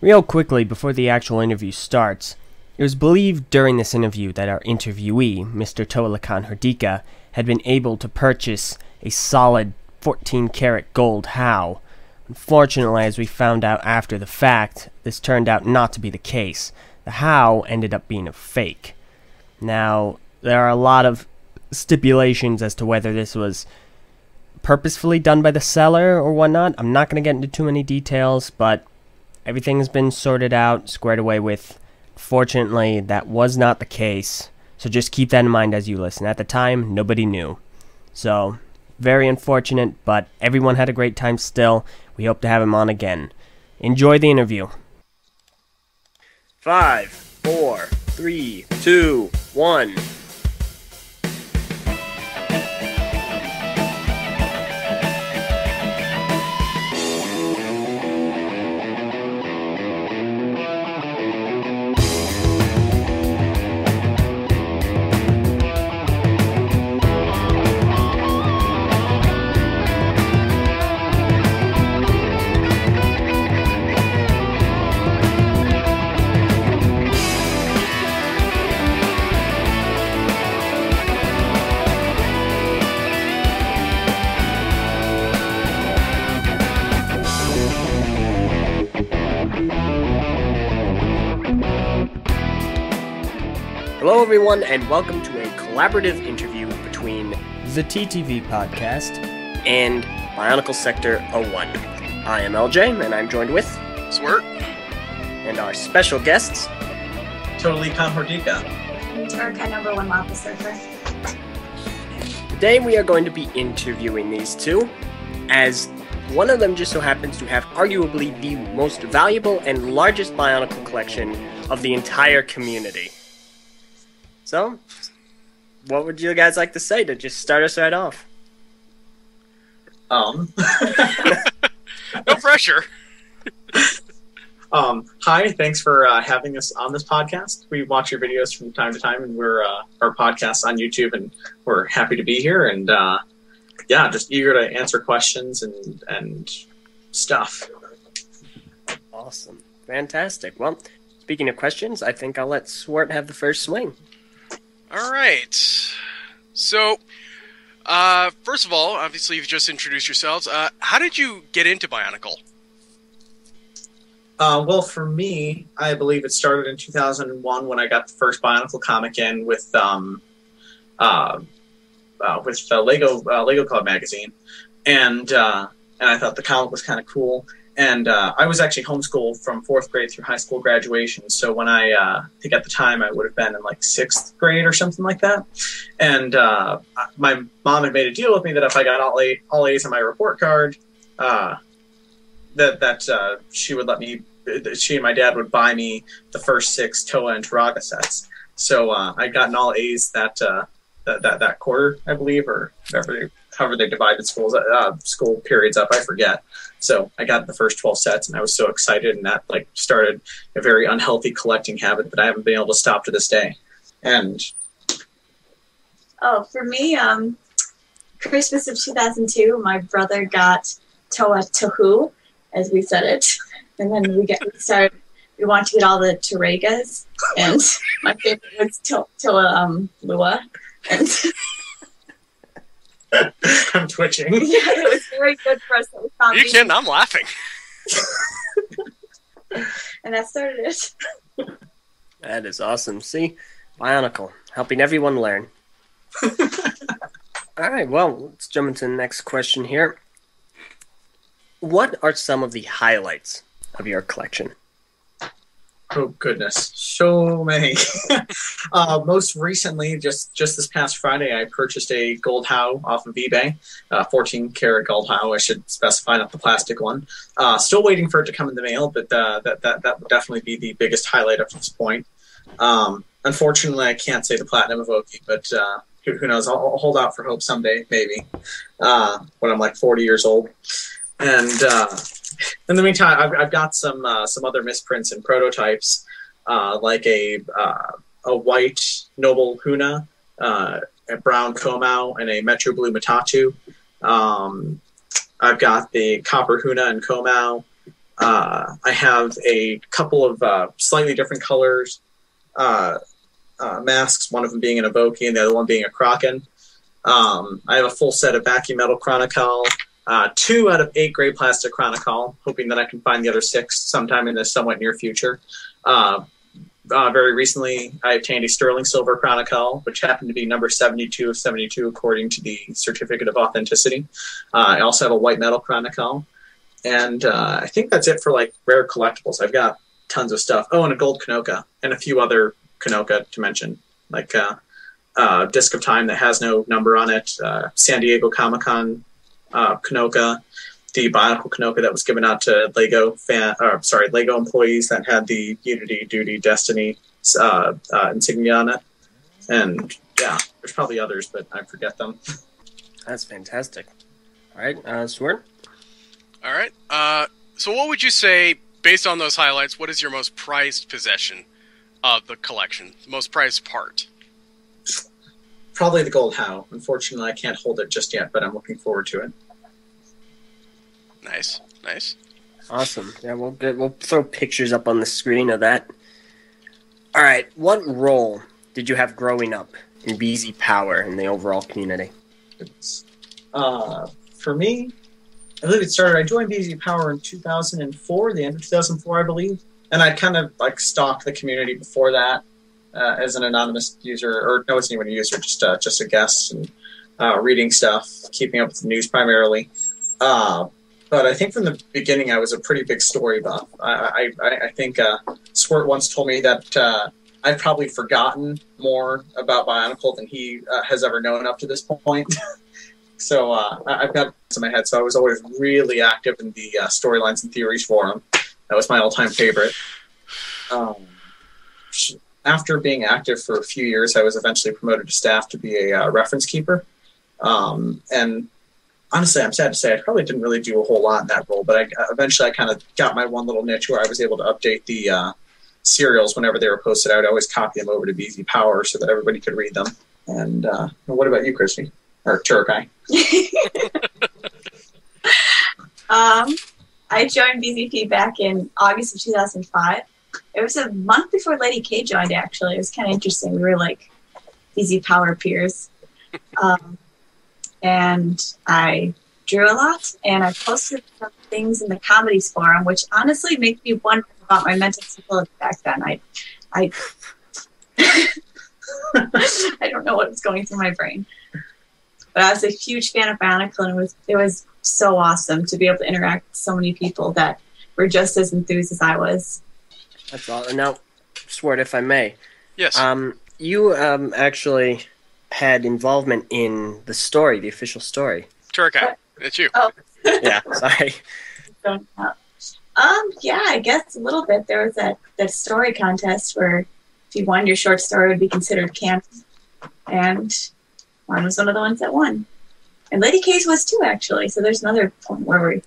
Real quickly, before the actual interview starts, it was believed during this interview that our interviewee, Mr. Toa Lhikan Hordika, had been able to purchase a solid 14-karat gold how. Unfortunately, as we found out after the fact, this turned out not to be the case. The how ended up being a fake. Now, there are a lot of stipulations as to whether this was purposefully done by the seller or whatnot. I'm not going to get into too many details, but everything has been sorted out, squared away with. Fortunately, that was not the case, so just keep that in mind as you listen. At the time, nobody knew. So, very unfortunate, but everyone had a great time still. We hope to have him on again. Enjoy the interview. 5, 4, 3, 2, 1. Hello everyone, and welcome to a collaborative interview between the TTV Podcast and Bionicle Sector 01. I am Eljay, and I'm joined with Swert, and our special guests, Toa Lhikan Hordika, and Turakii Lavasurfer. Today we are going to be interviewing these two, as one of them just so happens to have arguably the most valuable and largest Bionicle collection of the entire community. So, what would you guys like to say to just start us right off? No pressure. Hi, thanks for having us on this podcast. We watch your videos from time to time, and we're our podcasts on YouTube, and we're happy to be here. And just eager to answer questions and stuff. Awesome, fantastic. Well, speaking of questions, I think I'll let Swert have the first swing. All right. So, first of all, obviously you've just introduced yourselves. How did you get into Bionicle? Well, for me, I believe it started in 2001 when I got the first Bionicle comic in with the Lego Club magazine, and I thought the comic was kind of cool. And I was actually homeschooled from 4th grade through high school graduation. So when I think at the time I would have been in like 6th grade or something like that. And my mom had made a deal with me that if I got all A's on my report card, that she would let me. She and my dad would buy me the first 6 Toa and Turakii sets. So I got an all A's that quarter, I believe, or however they divided school periods up, I forget. So I got the first 12 sets, and I was so excited, and that started a very unhealthy collecting habit that I haven't been able to stop to this day. And for me, Christmas of 2002, my brother got Toa Tohu, as we said it, and then we wanted to get all the Turagas, and my favorite was Toa Lua, and I'm twitching. Yeah, it was very good for us. That we found You kidding? I'm laughing. And that started it. That is awesome. See? Bionicle, helping everyone learn. Alright, well, let's jump into the next question here. What are some of the highlights of your collection? Oh, goodness. So many. Most recently, just this past Friday, I purchased a gold how off of eBay. 14-karat gold how, I should specify, not the plastic one. Still waiting for it to come in the mail, but that would definitely be the biggest highlight up to this point. Unfortunately, I can't say the platinum of Oki, but who knows? I'll hold out for hope someday, maybe, when I'm like 40 years old. And in the meantime, I've got some other misprints and prototypes, like a white Noble Huna, a brown Komau, and a Metro Blue Matatu. I've got the copper Huna and Komau. I have a couple of slightly different colors masks, one of them being an Evoke and the other one being a Kraken. I have a full set of vacuum metal Chronicle, 2 out of 8 gray plastic Chronicle, hoping that I can find the other 6 sometime in the somewhat near future. Very recently, I obtained a sterling silver Chronicle, which happened to be number 72 of 72 according to the Certificate of Authenticity. I also have a white metal Chronicle, and I think that's it for like rare collectibles. I've got tons of stuff. Oh, and a gold Kanoka, and a few other Kanoka to mention, like Disc of Time that has no number on it, San Diego Comic-Con Kanoka, the Bionicle Kanoka that was given out to Lego Lego employees that had the Unity, Duty, Destiny insignia on it. And yeah, there's probably others, but I forget them. That's fantastic. All right, Swert? All right. So what would you say, based on those highlights, what is your most prized possession of the collection? Most prized part? Probably the gold How. Unfortunately, I can't hold it just yet, but I'm looking forward to it. Nice. Awesome. Yeah, we'll throw pictures up on the screen of that. All right, what role did you have growing up in BZ Power in the overall community? For me, I believe I joined BZ Power in 2004, the end of 2004, I believe. And I kind of like stalked the community before that as an anonymous user, or no, it wasn't even a user, just a guest, and reading stuff, keeping up with the news primarily. But I think from the beginning, I was a pretty big story buff. I think Swert once told me that I've probably forgotten more about Bionicle than he has ever known up to this point. So I've got this in my head. So I was always really active in the storylines and theories forum. That was my all-time favorite. After being active for a few years, I was eventually promoted to staff to be a reference keeper. And honestly, I'm sad to say I probably didn't really do a whole lot in that role, but eventually I kind of got my one little niche where I was able to update the serials whenever they were posted out. I always copy them over to BZ Power so that everybody could read them. And what about you, Christy? Or Turakii? I joined BZP back in August of 2005. It was a month before Lady K joined, actually. It was kind of interesting. We were like BZ Power peers. And I drew a lot, and I posted some things in the comedies forum, which honestly makes me wonder about my mental stability back then. I I don't know what was going through my brain. But I was a huge fan of Bionicle, and it was so awesome to be able to interact with so many people that were just as enthused as I was. That's all. Now, Swert, if I may. Yes. You actually had involvement in the story, the official story. Turakii, it's you. Oh. Yeah, sorry. Yeah, I guess a little bit. There was that story contest where if you won, your short story would be considered canon. And mine was one of the ones that won. And Lady K's was too, actually. So there's another point where we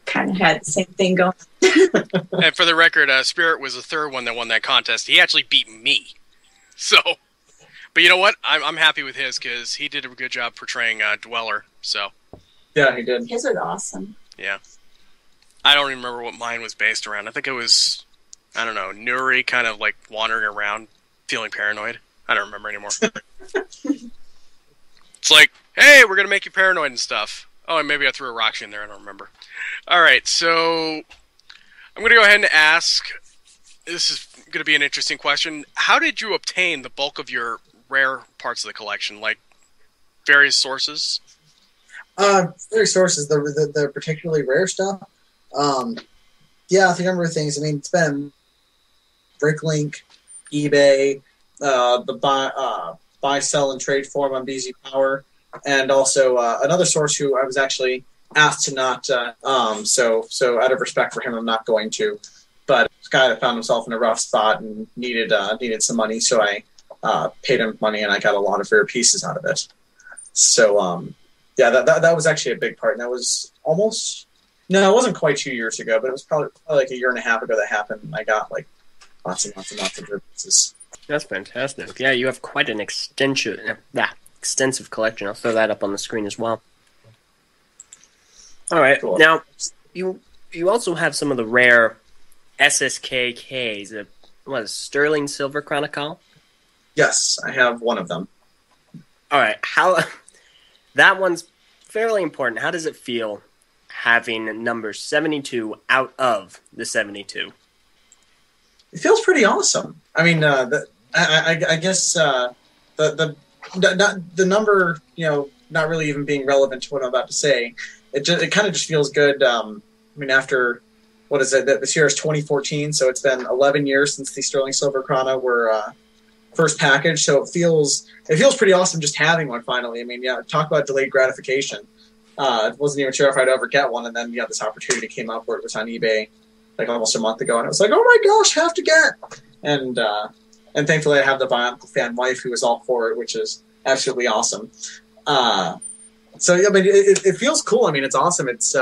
kind of had the same thing going. And for the record, Spirit was the third one that won that contest. He actually beat me. So, but you know what? I'm happy with his because he did a good job portraying Dweller. So. Yeah, he did. His was awesome. Yeah. I don't even remember what mine was based around. I think it was, I don't know, Nuri kind of like wandering around feeling paranoid. I don't remember anymore. It's like, hey, we're going to make you paranoid and stuff. Oh, and maybe I threw a rock in there. I don't remember. All right, so I'm going to go ahead and ask, this is going to be an interesting question. How did you obtain the bulk of your rare parts of the collection? Like various sources? Various sources. The particularly rare stuff. Yeah, I think a number of things. I mean, it's been Bricklink, eBay, the buy, sell, and trade forum on BZ Power, and also another source who I was actually asked to not. So out of respect for him, I'm not going to. But this guy that found himself in a rough spot and needed some money, so I paid him money, and I got a lot of rare pieces out of it. So yeah, that was actually a big part, and that was almost. No, it wasn't quite 2 years ago, but it was probably like a year and a half ago that happened, and I got like lots and lots and lots of rare pieces. That's fantastic. Yeah, you have quite an extensive collection. I'll throw that up on the screen as well. All right. Cool. Now, you you also have some of the rare SSKKs. What is Sterling Silver Chronicle? Yes, I have one of them. All right, that one's fairly important. How does it feel having number 72 out of the 72? It feels pretty awesome. I mean, I guess the number, not really even being relevant to what I'm about to say. It kind of just feels good. I mean, after what is it? This year is 2014, so it's been 11 years since the Sterling Silver Chrono were first packaged. So it feels pretty awesome just having one finally. I mean, talk about delayed gratification. I wasn't even sure if I'd ever get one, and then this opportunity came up where it was on eBay like almost a month ago, and I was like, oh my gosh, have to get. And thankfully I have the Bionicle fan wife who is all for it, which is absolutely awesome. So I mean, it feels cool. I mean, it's awesome. It's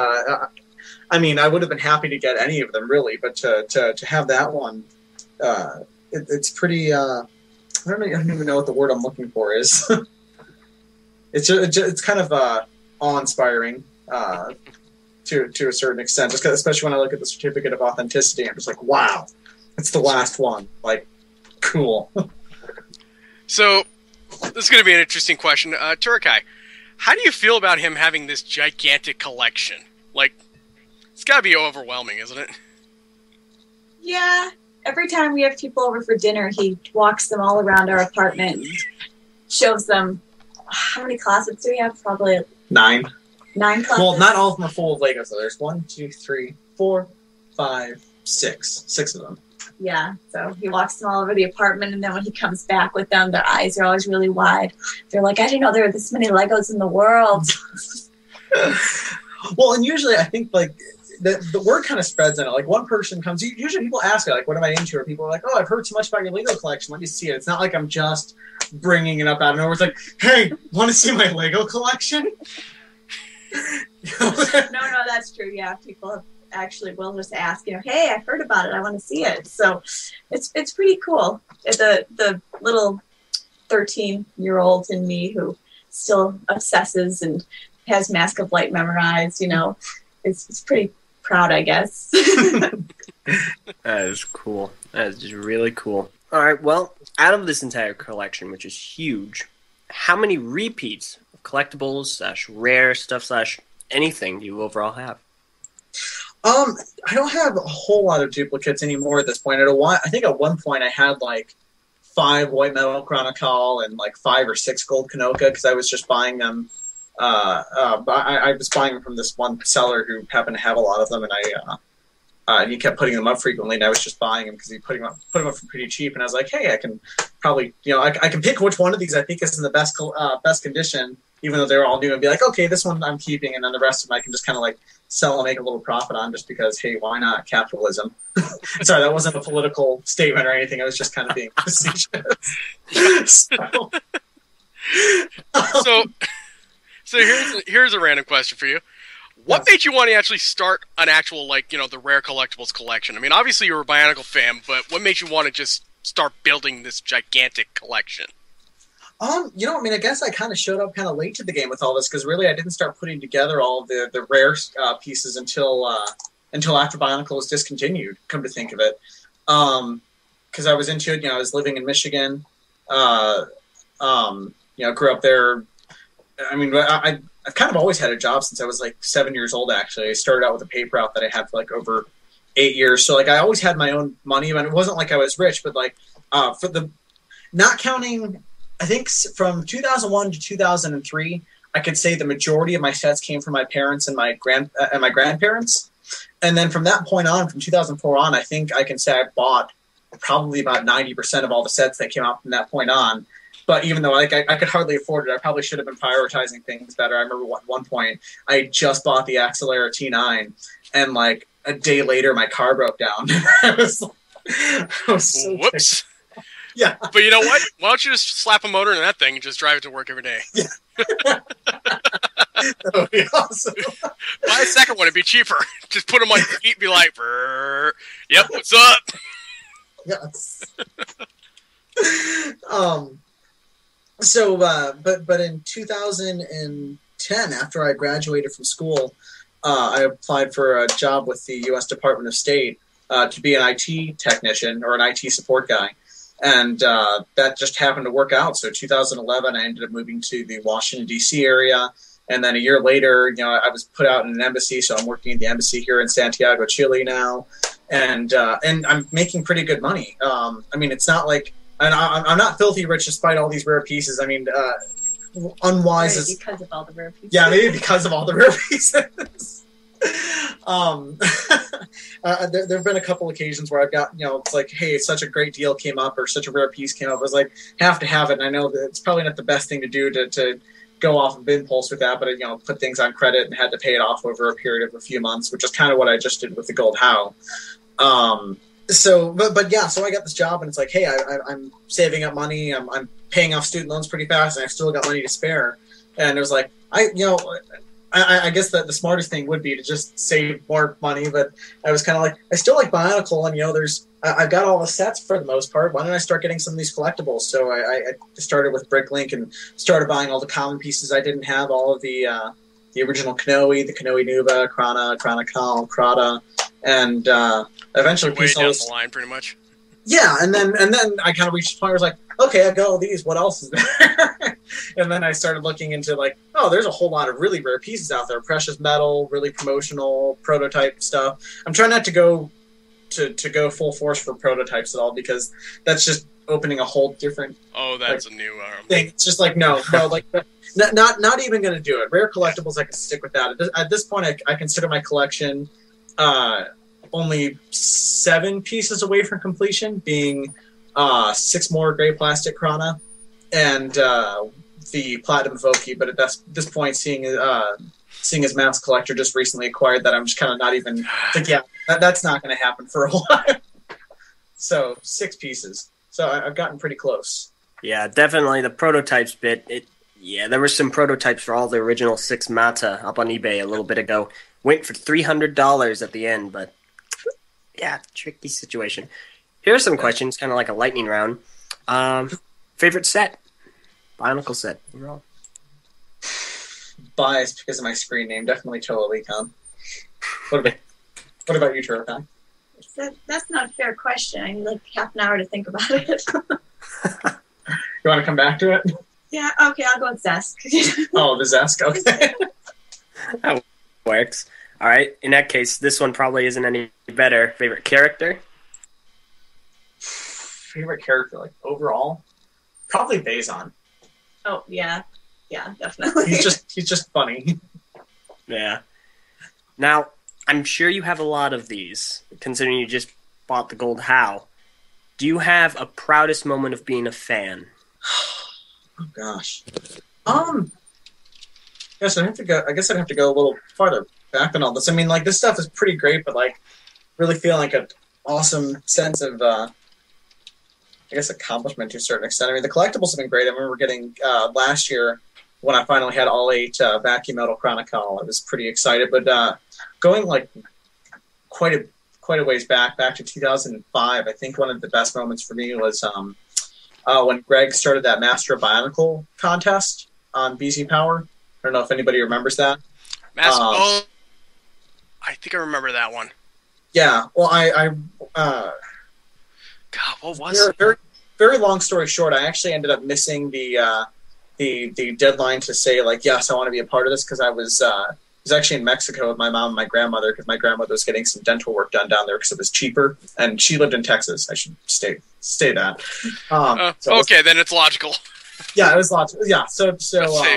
I mean, I would have been happy to get any of them really, but to have that one, it's pretty. I don't even know what the word I'm looking for is. It's kind of awe-inspiring to a certain extent, especially when I look at the certificate of authenticity. I'm just like, wow, it's the last one. Like, cool. So this is going to be an interesting question, Turakii. How do you feel about him having this gigantic collection? Like, it's got to be overwhelming, isn't it? Yeah. Every time we have people over for dinner, he walks them all around our apartment and shows them. How many closets do we have? Probably 9. 9 closets. Well, not all of them are full of Legos, though. There's 1, 2, 3, 4, 5, 6. 6 of them. Yeah, so he walks them all over the apartment, and then when he comes back with them, their eyes are always really wide. They're like, I didn't know there were this many Legos in the world. Well, and usually I think, like, the word kind of spreads on it. Like, one person comes, usually people ask me, like, what am I into? Or people are like, oh, I've heard so much about your Lego collection. Let me see it. It's not like I'm just bringing it up out of nowhere. It's like, hey, want to see my Lego collection? No, that's true. Yeah, people actually will just ask, hey, I've heard about it. I want to see it. So it's pretty cool. The little 13-year-old in me who still obsesses and has Mask of Light memorized, it's pretty proud, I guess. That is cool. That is just really cool. All right, well, out of this entire collection, which is huge, how many repeats of collectibles / rare stuff / anything do you overall have? I don't have a whole lot of duplicates anymore at this point. I think at one point I had like 5 white metal Chronicle and like 5 or 6 gold Kanoka because I was just buying them. I was buying them from this one seller who happened to have a lot of them, and he kept putting them up frequently, and I was just buying them because he put them up for pretty cheap. And I was like, hey, I can probably, I can pick which one of these I think is in the best condition, even though they're all new, and be like, okay, this one I'm keeping, and then the rest of them I can just kind of like sell and make a little profit on, just because, hey, why not? Capitalism. Sorry, that wasn't a political statement or anything. I was just kind of being facetious. So here's a random question for you. What made you want to actually start an actual, the rare collectibles collection? I mean, obviously you were a Bionicle fan, but what made you want to just start building this gigantic collection? I guess I kind of showed up kind of late to the game with all this, because really I didn't start putting together all of the rare pieces until after Bionicle was discontinued, come to think of it. Because I was into it, I was living in Michigan, grew up there. I mean, I've kind of always had a job since I was like 7 years old, actually. I started out with a paper route that I had for like over 8 years. So like I always had my own money, and it wasn't like I was rich, but like for the not counting, I think from 2001 to 2003, I could say the majority of my sets came from my parents and my grandparents. And then from that point on, from 2004 on, I think I can say I bought probably about 90% of all the sets that came out from that point on. But even though I could hardly afford it, I probably should have been prioritizing things better. I remember at one point I just bought the Axelera T9, and like a day later my car broke down. I was so whoops. Ticked. Yeah. But you know what? Why don't you just slap a motor in that thing and just drive it to work every day? Yeah. That would be awesome. Buy a second one, it'd be cheaper. Just put them on your feet and be like, yep, what's up? Yes. So, but in 2010, after I graduated from school, I applied for a job with the U.S. Department of State to be an IT technician or an IT support guy. And that just happened to work out. So 2011, I ended up moving to the Washington, D.C. area. And then a year later, I was put out in an embassy. So I'm working at the embassy here in Santiago, Chile now. And I'm making pretty good money. It's not like, and I'm not filthy rich despite all these rare pieces. Unwise maybe because of all the rare pieces. Yeah, maybe because of all the rare pieces. There have been a couple occasions where I've got, it's like, hey, such a great deal came up or such a rare piece came up. I was like, have to have it. And I know that it's probably not the best thing to do to go off of impulse with that, but put things on credit and had to pay it off over a period of a few months, which is kind of what I just did with the Gold How. So I got this job and it's like, hey, I'm saving up money. I'm paying off student loans pretty fast and I've still got money to spare. And it was like, I guess that the smartest thing would be to just save more money, but I was kind of like, I still like Bionicle, and I've got all the sets for the most part. Why don't I start getting some of these collectibles? So I started with Bricklink and started buying all the common pieces I didn't have, all of the original Kanoe, the Kanoe Nuba, Krana, Kal, Krata, and eventually way down the line, pretty much. Yeah, and then I kind of reached a point where I was like, okay, I've got all these. What else is there? And then I started looking into like, oh, there's a whole lot of really rare pieces out there. Precious metal, really promotional, prototype stuff. I'm trying not to go full force for prototypes at all because that's just opening a whole different. Oh, that's a new thing. It's just like no, like not even going to do it. Rare collectibles, I can stick with that. At this point, I consider my collection only 7 pieces away from completion, being 6 more gray plastic Krana and the Platinum Voki. But at this point, seeing as Matt's collector just recently acquired that, I'm just kind of not even like, yeah, that's not going to happen for a while. So 6 pieces. So I've gotten pretty close. Yeah, definitely the prototypes bit. There were some prototypes for all the original 6 Mata up on eBay a little bit ago. Went for $300 at the end, but yeah, tricky situation. Here are some questions, kind of like a lightning round. Favorite set? Bionicle set overall. Biased because of my screen name, definitely Toa Lhikan. What about you, Turakii? That's not a fair question. I need like half an hour to think about it. You want to come back to it? Yeah, okay, I'll go with Zesk. Oh, the Zesk, okay. That works. All right, in that case, this one probably isn't any better. Favorite character? Favorite character, like overall? Probably Bazon. Oh, yeah. Yeah, definitely. He's just funny. Yeah. Now, I'm sure you have a lot of these, considering you just bought the Gold How. Do you have a proudest moment of being a fan? Oh gosh. I guess I'd have to go a little farther back than all this. I mean, like, this stuff is pretty great, but like really feeling like an awesome sense of accomplishment to a certain extent. I mean, the collectibles have been great. I remember getting last year when I finally had all 8 vacuum metal Chronicle. I was pretty excited, but going like quite a ways back to 2005, I think one of the best moments for me was when Greg started that Master of Bionicle contest on BZ Power. I don't know if anybody remembers that. I think I remember that one. Yeah, well, God, what was it? Very, very long story short, I actually ended up missing the deadline to say, like, yes, I want to be a part of this, because I was actually in Mexico with my mom and my grandmother, because my grandmother was getting some dental work done down there because it was cheaper, and she lived in Texas. I should say that. Okay, then it's logical. Yeah, it was logical. Yeah, so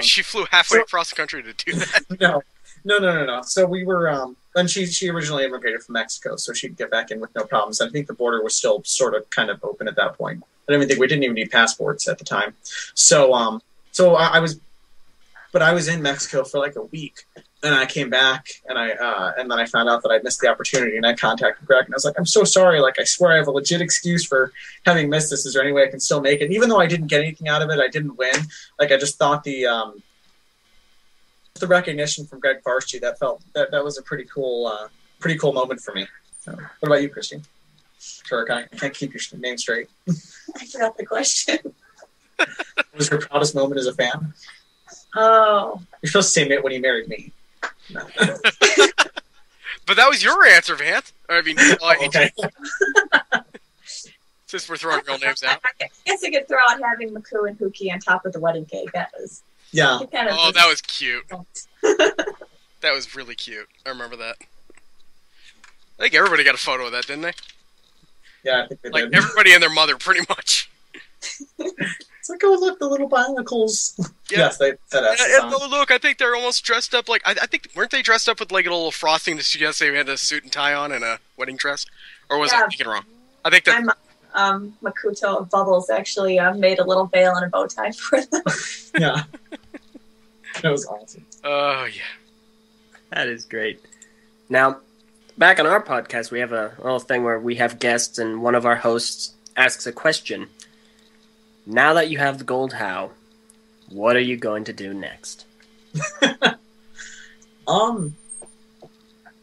she flew halfway across the country to do that. No. So we were, and she originally immigrated from Mexico, so she'd get back in with no problems. I think the border was still sort of kind of open at that point. I don't even think we didn't even need passports at the time. So I was in Mexico for like a week, and I came back, and then I found out that I'd missed the opportunity, and I contacted Greg, and I was like, I'm so sorry. Like, I swear I have a legit excuse for having missed this. Is there any way I can still make it? Even though I didn't get anything out of it, I didn't win. Like, I just thought the recognition from Greg Farschi, that was a pretty cool moment for me. So, what about you, Christine? Sure, I can't keep your name straight. I forgot the question. What was your proudest moment as a fan? Oh. You're supposed to say when you married me. No. But that was your answer, Vance. I mean, Okay. since we're throwing real names out. I guess I could throw out having Maku and Huki on top of the wedding cake. That was Yeah. kind of That was cute. That was really cute. I remember that. I think everybody got a photo of that, didn't they? Yeah, I think they Like, did. everybody and their mother, pretty much. It's like, oh, look, the little Bionicles. Yeah. Yes, they said that. And oh, look, I think they're almost dressed up like... I think, weren't they dressed up with like a little frosting to suggest they had a suit and tie on and a wedding dress? Or was I thinking wrong? I think that... Makuto of Bubbles actually made a little veil and a bow tie for them. Yeah. That was awesome. Oh, yeah. That is great. Now, back on our podcast, we have a little thing where we have guests and one of our hosts asks a question. Now that you have the gold how, what are you going to do next?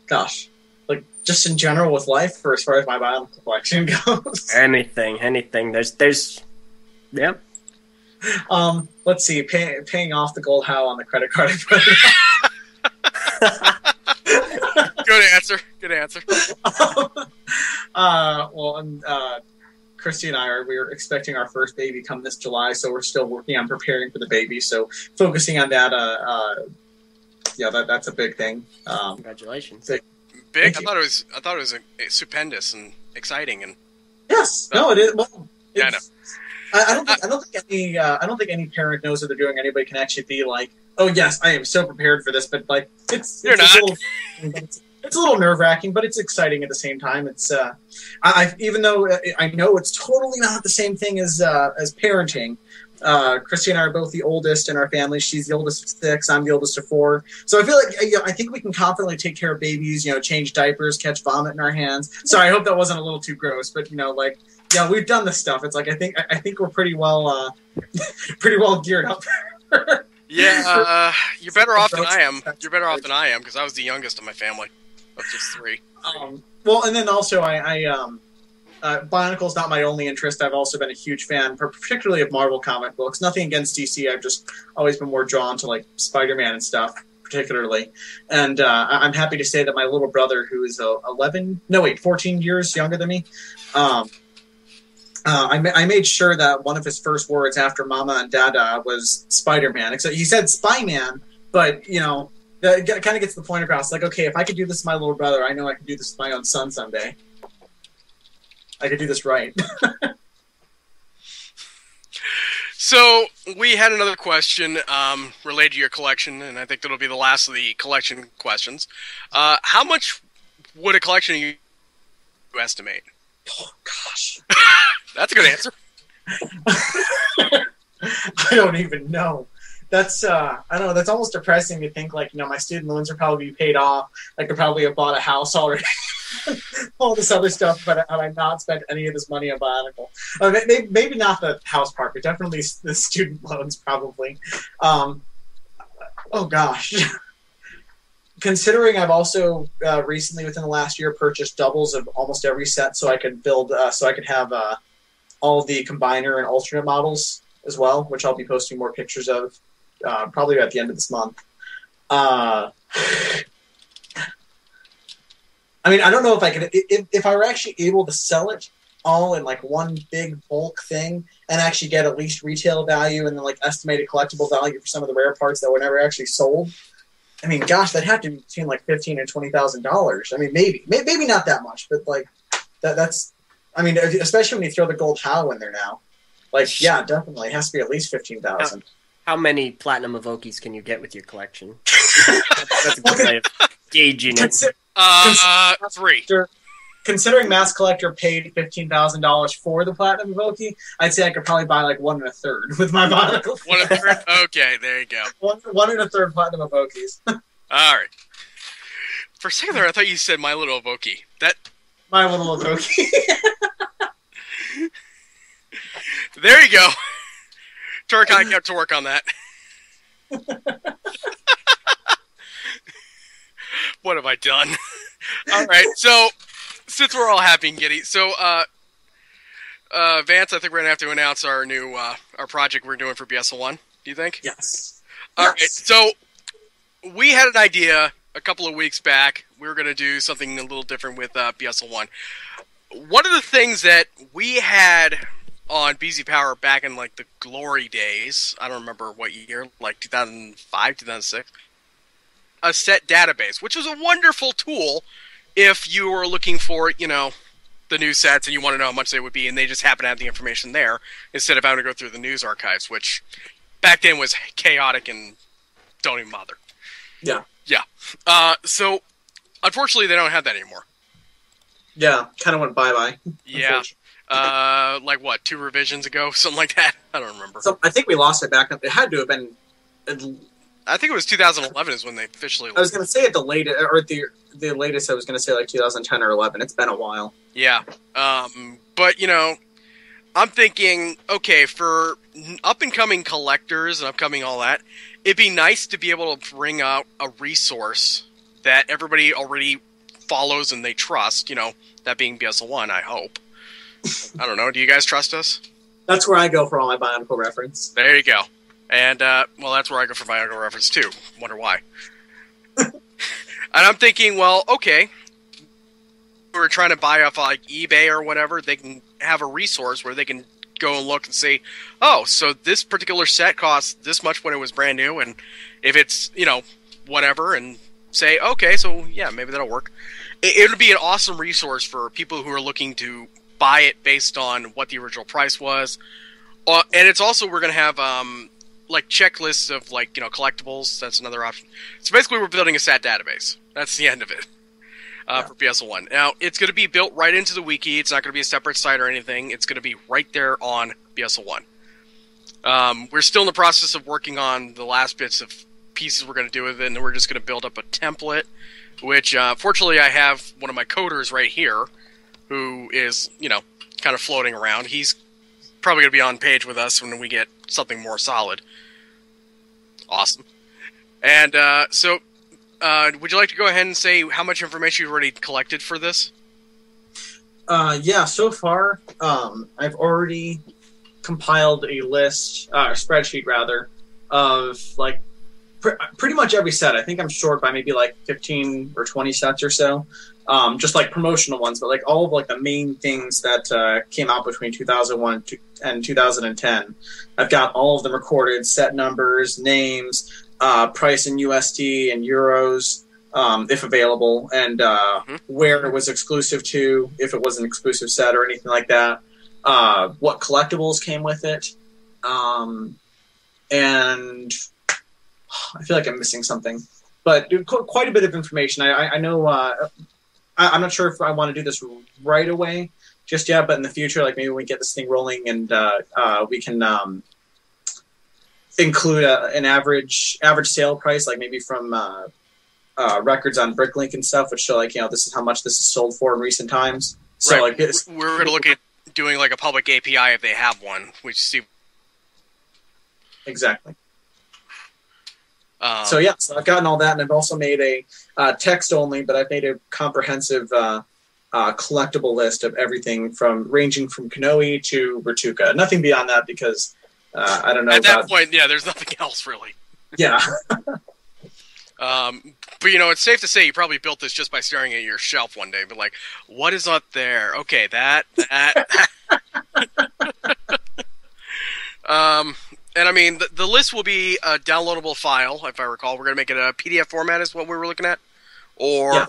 Gosh. Like, just in general with life, or as far as my Bionicle collection goes? Anything. There's, yeah. Let's see, paying off the gold how on the credit card. Good answer. Christy and we're expecting our first baby come this July, so we're still working on preparing for the baby. So focusing on that, that's a big thing. Congratulations. Big? I thought it was stupendous and exciting and. Yes. No, it is. Well, yeah, I know. I don't think any parent knows what they're doing. Anybody can actually be like, "Oh yes, I am so prepared for this," but like it's a little nerve-wracking, but it's exciting at the same time. It's even though I know it's totally not the same thing as parenting. Christy and I are both the oldest in our family. She's the oldest of 6. I'm the oldest of 4. So I feel like I think we can confidently take care of babies. Change diapers, catch vomit in our hands. Sorry, I hope that wasn't a little too gross, but we've done this stuff. It's like I think we're pretty well geared up. Yeah, you're better off than I am. You're better off than I am because I was the youngest of my family of just 3. Well, and then also Bionicle's not my only interest. I've also been a huge fan, particularly of Marvel comic books. Nothing against DC. I've just always been more drawn to like Spider-Man and stuff, particularly. And I'm happy to say that my little brother, who is 14 years younger than me, I made sure that one of his first words after Mama and Dada was Spider-Man. Except he said Spy-Man, but that kind of gets the point across. Like, okay, if I could do this to my little brother, I know I can do this to my own son someday. I could do this right. So we had another question related to your collection, and I think that'll be the last of the collection questions. How much would a collection you estimate? Oh gosh, that's a good answer. I don't even know. That's I don't know. That's almost depressing to think. Like, my student loans are probably paid off. I could probably have bought a house already. All this other stuff, but had I not spent any of this money on Bionicle. Maybe not the house part, but definitely the student loans, probably. Oh gosh. Considering I've also recently, within the last year, purchased doubles of almost every set, so I could build, so I could have all the combiner and alternate models as well, which I'll be posting more pictures of probably at the end of this month. I mean, I don't know if I could, if I were actually able to sell it all in like one big bulk thing and actually get at least retail value and then like estimated collectible value for some of the rare parts that were never actually sold. I mean, gosh, that'd have to be between like $15,000 and $20,000. I mean, maybe not that much, but like that's. I mean, especially when you throw the gold how in there now. Like, yeah, definitely, it has to be at least 15,000. How many platinum evokis can you get with your collection? That's a good way of gauging it. 3. Considering Mass Collector paid $15,000 for the Platinum Evokie, I'd say I could probably buy like 1 1/3 with my Bionicle. 1 1/3? Okay, there you go. 1 1/3 Platinum Evokies. Alright. For a second there, I thought you said My Little Evokie. My Little Evokie. There you go. Turakii got to work on that. What have I done? Alright, so since we're all happy and giddy, so Vance, I think we're gonna have to announce our new our project we're doing for BS01. Do you think? Yes. All right. So we had an idea a couple of weeks back. we're going to do something a little different with BS01. One of the things that we had on BZ Power back in like the glory days, I don't remember what year, like 2005, 2006, a set database, which was a wonderful tool if you were looking for, you know, the new sets and you want to know how much they would be, and they just happen to have the information there instead of having to go through the news archives, which back then was chaotic and don't even bother. Yeah. Yeah. So, unfortunately, they don't have that anymore. Yeah, kind of went bye-bye. Yeah. Like what, 2 revisions ago? Something like that? I don't remember. So I think we lost it back up. It had to have been... I think it was 2011 is when they officially... I was going to say at the latest, or the latest, I was going to say like 2010 or 11. It's been a while. Yeah. But, you know, I'm thinking, okay, for up-and-coming collectors and upcoming all that, it'd be nice to be able to bring out a resource that everybody already follows and they trust, you know, that being BS01, I hope. I don't know. Do you guys trust us? That's where I go for all my Bionicle reference. There you go. And, well, that's where I go for Bionicle reference, too. Wonder why. And I'm thinking, well, okay, we're trying to buy off, like, eBay or whatever, they can have a resource where they can go and look and say, oh, so this particular set costs this much when it was brand new, and if it's, you know, whatever, and say, okay, so, yeah, maybe that'll work. It would be an awesome resource for people who are looking to buy it based on what the original price was. And it's also, we're going to have, like, checklists of, like, you know, collectibles. That's another option. So basically, we're building a SAT database. That's the end of it for BS01. Now, it's going to be built right into the wiki. It's not going to be a separate site or anything. It's going to be right there on BS01. We're still in the process of working on the last bits of pieces we're going to do with it, and then we're just going to build up a template, which, fortunately, I have one of my coders right here who is, you know, kind of floating around. He's probably going to be on page with us when we get something more solid. Awesome. And so, would you like to go ahead and say how much information you've already collected for this? Yeah, so far, I've already compiled a list, a spreadsheet rather, of like pretty much every set. I think I'm short by maybe like 15 or 20 sets or so. Just like promotional ones, but like all of like the main things that came out between 2001 and 2010. I've got all of them recorded, set numbers, names, price in USD and euros, if available, and where it was exclusive to, if it was an exclusive set or anything like that. What collectibles came with it, and I feel like I'm missing something, but quite a bit of information. I know. I'm not sure if I want to do this right away just yet, but in the future, like maybe when we get this thing rolling and we can include an average sale price, like maybe from records on Bricklink and stuff, which show like, you know, this is how much this is sold for in recent times. So right. like we're going to look at doing like a public API if they have one, which see exactly. So yeah, so I've gotten all that, and I've also made a text only, but I've made a comprehensive collectible list of everything ranging from Kanoe to Ratuka. Nothing beyond that because I don't know. At that point, yeah, there's nothing else really. Yeah. But you know, it's safe to say you probably built this just by staring at your shelf one day, but like, what is up there? Okay, that. And I mean, the list will be a downloadable file, if I recall. We're going to make it a PDF format is what we were looking at. Or,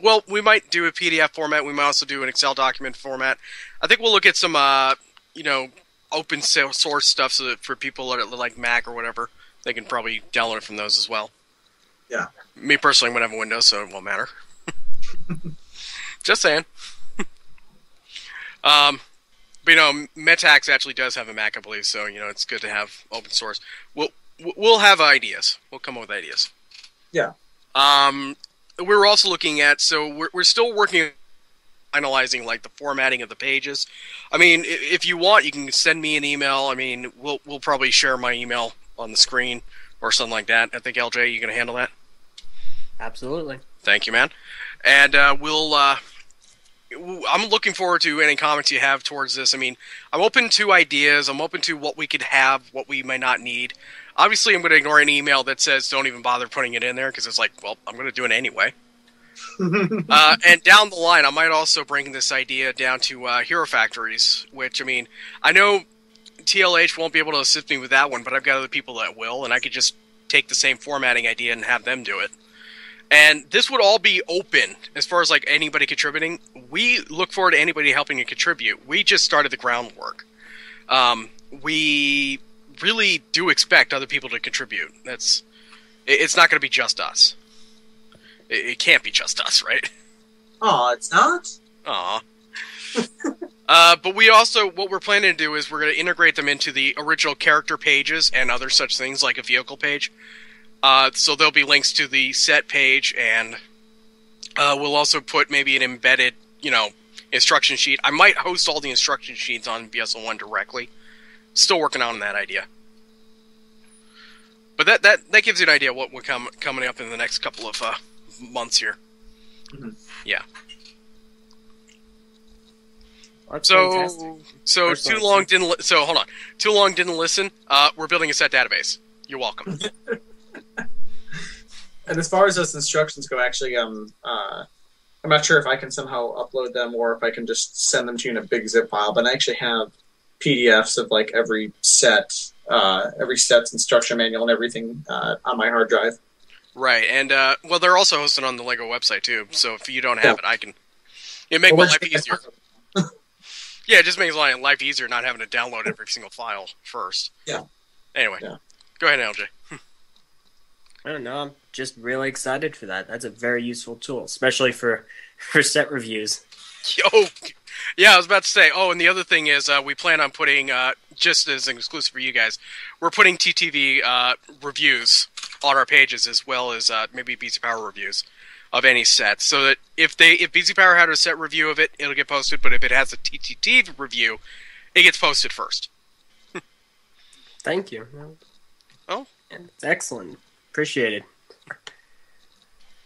well, we might do a PDF format. We might also do an Excel document format. I think we'll look at some, you know, open source stuff so that for people that like Mac or whatever, they can probably download it from those as well. Yeah. Me personally, I'm going to have a Windows, so it won't matter. Just saying. But, you know, Metax actually does have a Mac, I believe, so, you know, it's good to have open source. We'll have ideas. We'll come up with ideas. Yeah. We're also looking at, so we're still working on finalizing, like, the formatting of the pages. I mean, if you want, you can send me an email. I mean, we'll probably share my email on the screen or something like that. I think, Eljay, you going to handle that? Absolutely. Thank you, man. And I'm looking forward to any comments you have towards this. I mean, I'm open to ideas. I'm open to what we could have, what we might not need. Obviously, I'm going to ignore an email that says don't even bother putting it in there because it's like, well, I'm going to do it anyway. And down the line, I might also bring this idea down to Hero Factories, which, I mean, I know TLH won't be able to assist me with that one, but I've got other people that will, and I could just take the same formatting idea and have them do it. And this would all be open as far as like anybody contributing. We look forward to anybody helping to contribute. We just started the groundwork. We really do expect other people to contribute. It's not going to be just us. It can't be just us, right? Oh, it's not? Aw. But we also, what we're planning to do is we're going to integrate them into the original character pages and other such things like a vehicle page. So there'll be links to the set page, and we'll also put maybe an embedded, instruction sheet. I might host all the instruction sheets on BS01 directly. Still working on that idea. But that gives you an idea of what we're coming up in the next couple of months here. Mm-hmm. Yeah. That's So fantastic. hold on. Too long didn't listen. We're building a set database. You're welcome. And as far as those instructions go, actually, I'm not sure if I can somehow upload them or if I can just send them to you in a big zip file. But I actually have PDFs of like every set's instruction manual and everything on my hard drive. Right, and well, they're also hosted on the Lego website too. So if you don't have it, I can. It makes my life easier. Yeah, it just makes my life easier not having to download every single file first. Yeah. Anyway, Yeah. Go ahead, Eljay. I don't know. I'm just really excited for that. That's a very useful tool, especially for set reviews. Yo, yeah, I was about to say. Oh, and the other thing is, we plan on putting, just as an exclusive for you guys, we're putting TTV reviews on our pages as well as maybe BZ Power reviews of any set, so that if BZ Power had a set review of it, it'll get posted. But if it has a TTT review, it gets posted first. Thank you. Oh, It's excellent. Appreciate it.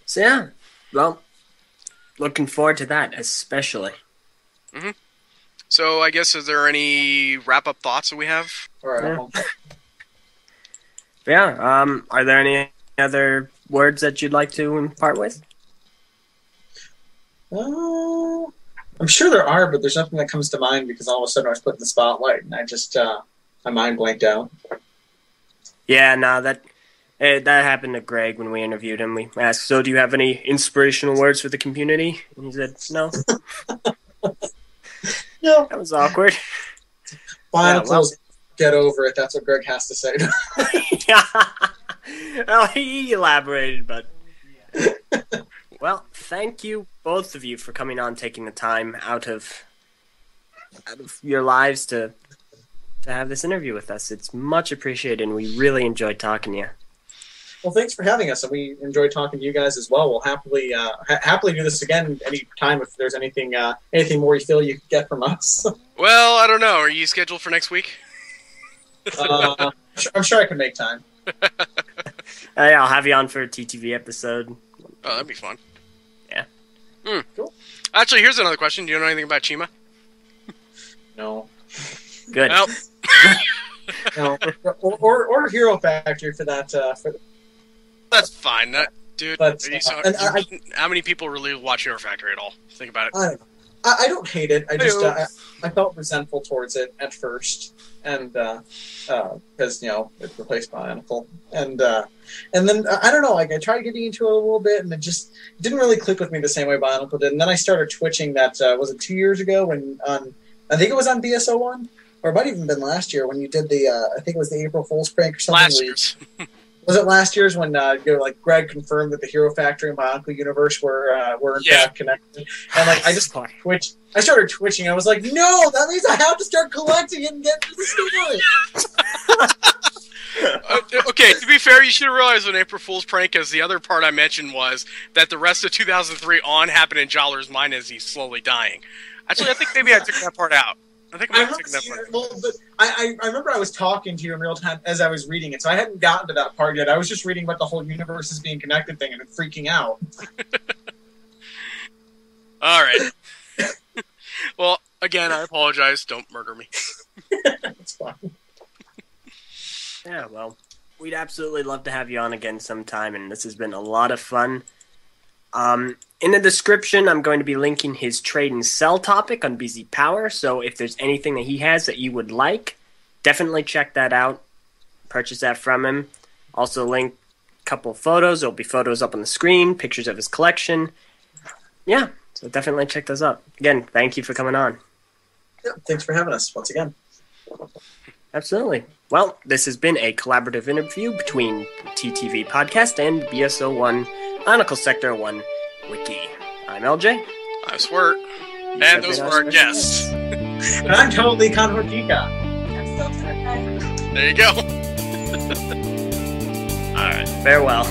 So yeah, well, looking forward to that, especially. Mm-hmm. So I guess, is there any wrap-up thoughts that we have? All right. Yeah. Are there any other words that you'd like to impart with? I'm sure there are, but there's nothing that comes to mind because all of a sudden I was put in the spotlight and I just my mind blanked out. Yeah, no, that happened to Greg when we interviewed him. We asked, so do you have any inspirational words for the community? And he said, no. No. That was awkward. Bionicles, get over it. That's what Greg has to say. Well, he elaborated, but... Well, thank you, both of you, for coming on, taking the time out of your lives to have this interview with us. It's much appreciated, and we really enjoyed talking to you. Well, thanks for having us, and we enjoyed talking to you guys as well. We'll happily do this again any time if there's anything more you feel you could get from us. Well, I don't know. Are you scheduled for next week? I'm sure I can make time. Yeah, I'll have you on for a TTV episode. Oh, that'd be fun. Yeah. Cool. Actually, here's another question. Do you know anything about Chima? No. Good. Well, No. or Hero Factory for that. that's fine. Dude, But, how many people really watch Hero Factory at all? Think about it. I don't hate it. I just I felt resentful towards it at first, and because it replaced Bionicle, and then I don't know. Like I tried getting into it a little bit, and it just didn't really click with me the same way Bionicle did. And then I started twitching. That was it 2 years ago when I think it was on BS01, or it might have even been last year when you did the I think it was the April Fool's prank or something. Last year's. Was it last year's when Greg confirmed that the Hero Factory and Bionicle universe were in fact connected? And I just twitched. I started twitching. I was like, no, that means I have to start collecting it and get to the story. Okay, to be fair, you should have realized when April Fool's prank, because the other part I mentioned was that the rest of 2003 on happened in Joller's mind as he's slowly dying. Actually, I think maybe I took that part out. I think I might have taken that part. Well, but I remember I was talking to you in real time as I was reading it, so I hadn't gotten to that part yet. I was just reading about the whole universes being connected thing and freaking out. All right. Well, again, I apologize. Don't murder me. It's fine. Yeah, well, we'd absolutely love to have you on again sometime, and this has been a lot of fun. In the description, I'm going to be linking his trade and sell topic on BZ Power, so if there's anything that he has that you would like, definitely check that out. Purchase that from him. Also link a couple photos. There'll be photos up on the screen, pictures of his collection. Yeah, so definitely check those out. Again, thank you for coming on. Yeah, thanks for having us once again. Absolutely. Well, this has been a collaborative interview between TTV Podcast and BS01 Bionicle Sector 1 Wiki. I'm Eljay. I'm Swert. And those were our guests. And I'm Toa Lhikan Hordika. I'm still Turakii. There you go. All right. Farewell.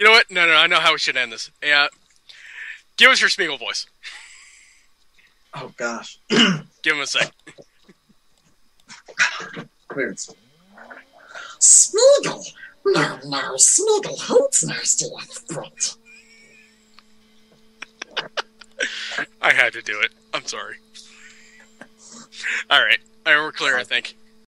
You know what? No, I know how we should end this. Yeah. Give us your Smeagol voice. Oh, gosh. Give him a sec. Weird. Smeagol! No, Smeagol hates nasty on the throat. I had to do it. I'm sorry. All right. We're clear, I think.